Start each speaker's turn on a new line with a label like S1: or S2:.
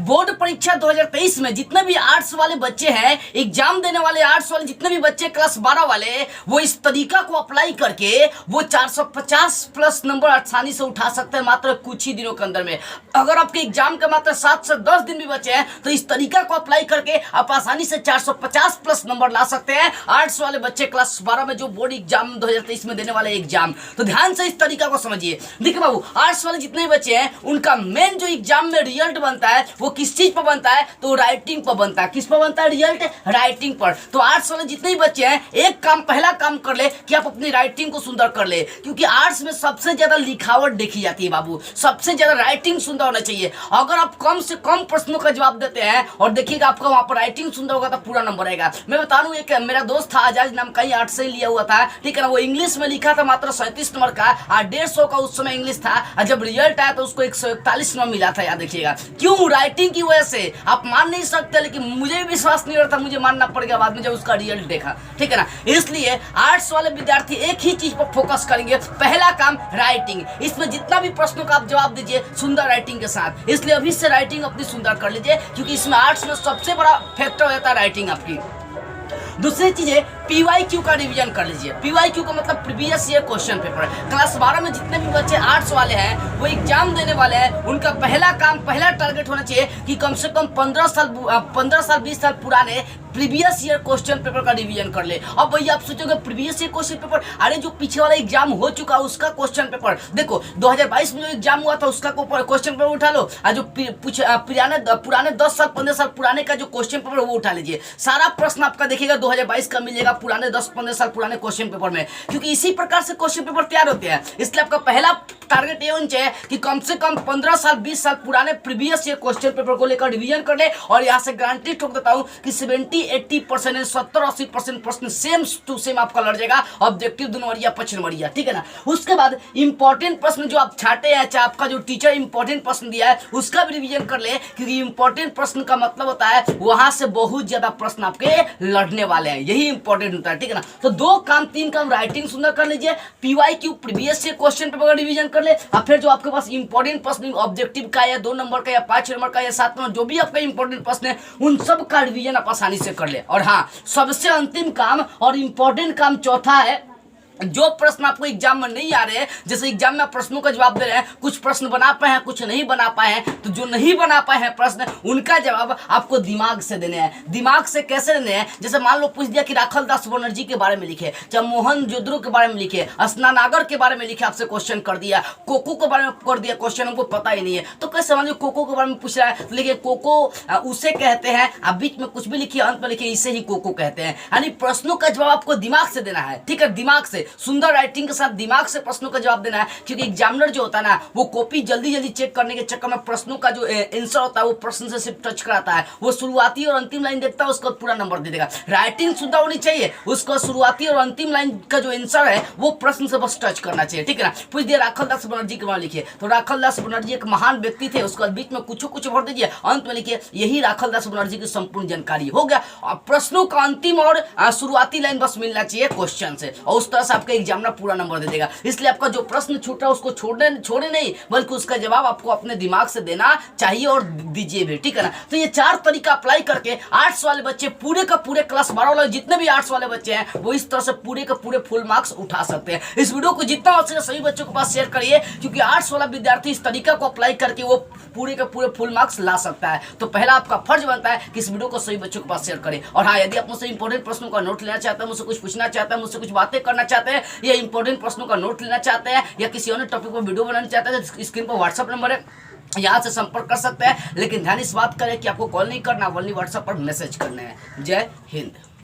S1: Board परीक्षा 2023 में जितने भी आर्ट्स वाले बच्चे हैं, एग्जाम देने वाले आर्ट्स वाले जितने भी बच्चे क्लास 12 वाले, वो इस तरीका को अप्लाई करके वो 450 प्लस नंबर आसानी से उठा सकते हैं मात्र कुछ ही दिनों के अंदर में। अगर आपके एग्जाम के मात्र 7 से 10 दिन भी बचे हैं तो इस तरीका को अप्लाई करके आप आसानी से 450 प्लस नंबर ला सकते हैं आर्ट्स वाले बच्चे क्लास 12 में जो बोर्ड एग्जाम 2023 में देने वाले एग्जाम। तो ध्यान से इस तरीका को समझिए। देखिए बाबू, आर्ट्स वाले जितने बच्चे हैं उनका मेन जो एग्जाम में रिजल्ट बनता है वो किस चीज पर बनता है, तो राइटिंग पर बनता है। किस पर बनता है रिजल्ट? राइटिंग पर। तो आर्ट्स वाले जितने भी बच्चे हैं, एक काम, पहला काम कर ले कि आप अपनी राइटिंग को सुंदर कर ले, क्योंकि आर्ट्स में सबसे ज्यादा लिखावट देखी जाती है बाबू, सबसे ज्यादा राइटिंग सुंदर होना चाहिए। अगर आप कम से कम प्रश्नों का जवाब देते हैं और देखिएगा आपका वहां पर राइटिंग सुंदर होगा तो पूरा नंबर आएगा। मैं बता दूं, एक मेरा दोस्त था आजाद नाम का, आर्ट्स से लिया हुआ था, ठीक है ना। वो इंग्लिश में लिखा था मात्र 37 नंबर का, और 150 का उस समय इंग्लिश था, और जब रिजल्ट आया तो उसको 141 नंबर मिला था। याद देखिएगा, क्यों? राइटिंग की वजह से। आप मान नहीं सकते, लेकिन मुझे भी विश्वास नहीं हो रहा था, मुझे मानना पड़ गया बाद में जब उसका रिजल्ट देखा, ठीक है ना। इसलिए आर्ट्स वाले विद्यार्थी एक ही चीज पर फोकस करेंगे, पहला काम राइटिंग। इसमें जितना भी प्रश्नों का आप जवाब दीजिए सुंदर राइटिंग के साथ, इसलिए अभी से राइटिंग अपनी सुंदर कर लीजिए, क्योंकि इसमें आर्ट्स में सबसे बड़ा फैक्टर हो जाता है राइटिंग आपकी। दूसरी चीज है पीवाईक्यू का रिवीजन कर लीजिए। पीवाईक्यू का मतलब previous year question paper. Class 12 में जितने भी बच्चे आर्ट्स वाले हैं वो एग्जाम देने वाले हैं, उनका पहला काम, पहला टारगेट होना चाहिए कि कम से कम 15 साल 20 साल पुराने प्रीवियस ईयर क्वेश्चन पेपर का रिवीजन कर ले। अब भैया आप सोचोगे प्रीवियस ईयर क्वेश्चन पेपर, अरे जो पीछे वाला एग्जाम हो चुका उसका क्वेश्चन पेपर देखो, 2022 में जो एग्जाम हुआ था उसका क्वेश्चन पेपर उठा लो, और जो पुराने 10 साल 15 साल पुराने का जो क्वेश्चन पेपर वो उठा लीजिए। सारा प्रश्न आपका देखिएगा 2022 का मिलेगा पुराने 10-15 साल पुराने क्वेश्चन पेपर में, क्योंकि इसी प्रकार से क्वेश्चन पेपर तैयार होते हैं। इसलिए आपका पहला टारगेट ये होना चाहिए कि कम से कम 15 साल 20 साल पुराने प्रीवियस ईयर क्वेश्चन पेपर को लेकर रिवीजन कर ले। और यहाँ से गारंटी ठोक देता हूँ कि 70-80% 70-80% प्रश्न सेम टू सेम आपका लड़ जाएगा, ऑब्जेक्टिव 2 नंबरिया 5 नंबरिया, ठीक है ना। उसके बाद इंपॉर्टेंट प्रश्न जो आप छाटे हैं, चाहे आपका जो टीचर इंपॉर्टेंट प्रश्न दिया है उसका भी रिवीजन कर ले, क्योंकि इंपॉर्टेंट प्रश्न का मतलब होता है वहां से बहुत ज्यादा प्रश्न आपके लड़ने वाले हैं, यही इंपॉर्टेंट होता है, ठीक है ना। तो 2 काम 3 काम राइटिंग सुंदर कर लीजिए, PYQ previous year question paper का रिवीजन कर ले, और फिर जो आपके पास इंपॉर्टेंट प्रश्न ऑब्जेक्टिव का या 2 नंबर का या 5 नंबर का या 7 नंबर जो भी आपका इंपॉर्टेंट प्रश्न है उन सब का रिवीजन आप आसानी से कर ले। और हाँ, सबसे अंतिम काम और इंपॉर्टेंट काम चौथा है, जो प्रश्न आपको एग्जाम में नहीं आ रहे हैं, जैसे एग्जाम में प्रश्नों का जवाब दे रहे हैं, कुछ प्रश्न बना पाए हैं कुछ नहीं बना पाए हैं, तो जो नहीं बना पाए हैं प्रश्न उनका जवाब आपको दिमाग से देने हैं। दिमाग से कैसे देने हैं? जैसे मान लो पूछ दिया कि राखल दास बनर्जी के बारे में लिखे, चाहे मोहन जोदड़ो के बारे में लिखे, स्नानागर के बारे में लिखे, आपसे क्वेश्चन कर दिया, कोको के बारे में कर दिया क्वेश्चन, हमको पता ही नहीं है, तो कैसे मान लो कोको के बारे में पूछ रहा है, तो लिखे कोको उसे कहते हैं, आप बीच में कुछ भी लिखिए, अंत में लिखिए इसे ही कोको कहते हैं। यानी प्रश्नों का जवाब आपको दिमाग से देना है, ठीक है, दिमाग से, सुंदर राइटिंग के साथ दिमाग से प्रश्नों का जवाब देना है। क्योंकि एग्जामिनर जो होता है ना, वो कॉपी जल्दी जल्दी चेक करने के चक्कर में प्रश्नों का जो आंसर होता है वो प्रश्न से सिर्फ टच कराता है, वो शुरुआती और अंतिम लाइन देखता है, उसको पूरा नंबर दे देगा। राइटिंग सुंदर होनी चाहिए, उसको शुरुआती और अंतिम लाइन का जो आंसर है वो प्रश्न से बस टच करना चाहिए, ठीक है ना। पूछ दिया राखल दास बनर्जी के बारे में लिखिए, तो राखल दास बनर्जी एक महान व्यक्ति थे, उसके बीच में कुछ भर दीजिए, अंत में लिखिए यही राखल दास बनर्जी की संपूर्ण जानकारी, हो गया। और प्रश्नों का अंतिम और शुरुआती लाइन बस मिलना चाहिए क्वेश्चन से, और उस तरह से आपका एग्जामिनर पूरा नंबर दे देगा। इसलिए आपका जो प्रश्न छूट रहा है उसको छोड़े नहीं, बल्कि उसका जवाब आपको अपने दिमाग से देना चाहिए और दीजिए भी, ठीक है ना। तो ये 4 तरीका अप्लाई करके आर्ट्स वाले बच्चे पूरे का पूरे क्लास 12 वाले जितने भी आर्ट्स वाले बच्चे हैं वो इस तरह से पूरे का पूरे फुल मार्क्स उठा सकते हैं। इस वीडियो को जितना हो सके सभी बच्चों के पास शेयर करिए, क्योंकि आर्ट्स वाला विद्यार्थी इस तरीका को अप्लाई करके वो पूरे का पूरे फुल मार्क्स ला सकता है। तो पहला आपका फर्ज बनता है कि इस वीडियो को सभी बच्चों के पास शेयर करें। और हाँ, यदि आप मुझसे इंपॉर्टेंट प्रश्नों का नोट लेना चाहते हैं, मुझसे कुछ पूछना चाहते हैं, मुझसे कुछ बातें करना चाहते हैं, या इंपॉर्टेंट प्रश्नों का नोट लेना चाहते हैं, या किसी अन्य टॉपिक पर वीडियो बनाना चाहते हैं, तो स्क्रीन पर व्हाट्सएप नंबर है, यहाँ से संपर्क कर सकते हैं। लेकिन ध्यान इस बात करें कि आपको कॉल नहीं करना, ओनली व्हाट्सएप पर मैसेज करना है। जय हिंद।